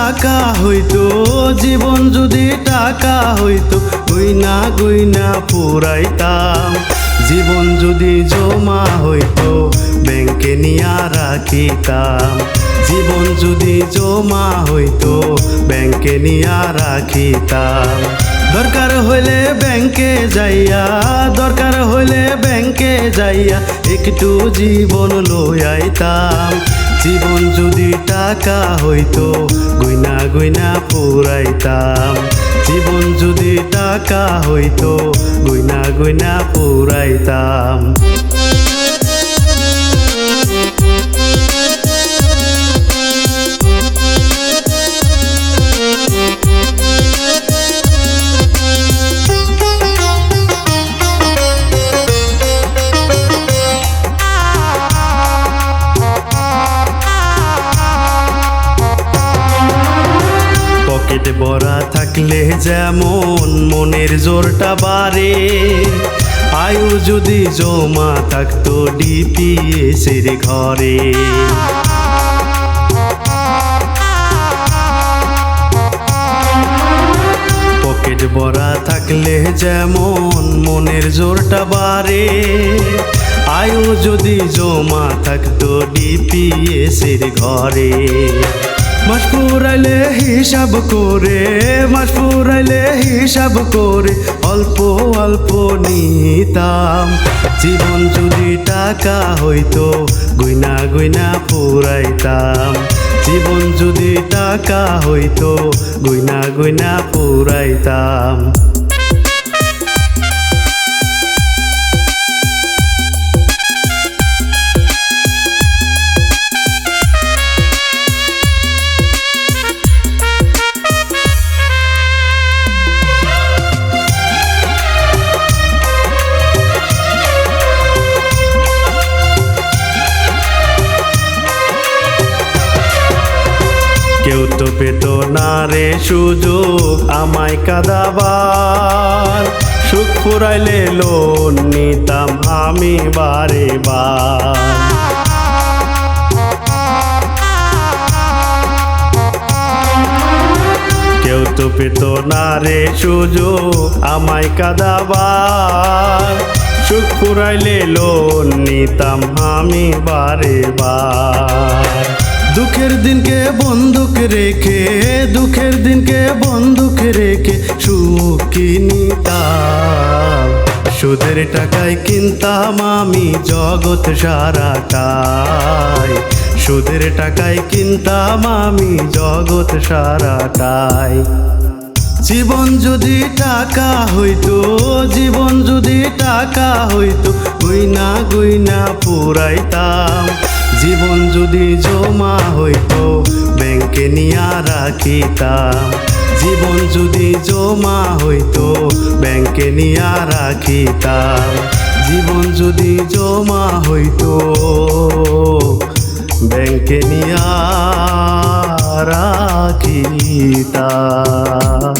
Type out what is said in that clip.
টাকা হইতো, জীবন যদি টাকা হইতো, গইনা গইনা পুরাইতাম। জীবন যদি জমা হইতো, ব্যাংকে নিয়া রাখিতাম। জীবন যদি জমা হইতো, ব্যাংকে নিয়া রাখিতাম। দরকার হইলে ব্যাংকে যাইয়া, দরকার হইলে ব্যাংকে যাইয়া একটু জীবন লইয়াইতাম। জীবন যদি টাকা হইতো, গইনা গইনা পুরাইতাম। জীবন যদি টাকা হইতো, গইনা গইনা পুরাইতাম। পকেটে ভরা থাকলে যেমন মনের জোরটা বাড়ে, আয়ু যদি জমা থাকতো ডিপিএসের ঘরে। পকেট ভরা থাকলে যেমন মনের জোরটা বাড়ে, আয়ু যদি জমা থাকতো ডিপিএসের ঘরে। মাস ফুরাইলে হিসাব করে, মাস ফুরাইলে হিসাব করে অল্প অল্প নিতাম। জীবন যদি টাকা হইতো, গইনা গইনা পুরাইতাম। জীবন যদি টাকা হইতো, গইনা গইনা পুরাইতাম। কেউ তো পেত না রে সুযোগ আমায় কাঁদাবার, সুখ ফুরাইলে লোন নিতাম আমি বারে বার। কেউ তো পেত না রে সুযোগ আমায় কাঁদাবার, সুখ ফুরাইলে লোন নিতাম আমি বারে বার। দুঃখের দিনকে বন্দুক রেখে, দুঃখের দিনকে বন্দুক রেখে সুখ কিনিতাম। সুদের টাকায় কিনতাম আমি জগৎ সারাটাই, সুদের টাকায় কিনতাম আমি জগৎ সারাটাই। জীবন যদি টাকা হইতো, জীবন যদি টাকা হইতো, গইনা গইনা পুরাইতাম। জীবন যদি জমা হইতো, ব্যাংকে নিয়া রাখিতাম। জীবন যদি জমা হইতো, ব্যাংকে নিয়া রাখিতাম। জীবন যদি জমা হইতো, ব্যাংকে নিয়া রাখিতাম।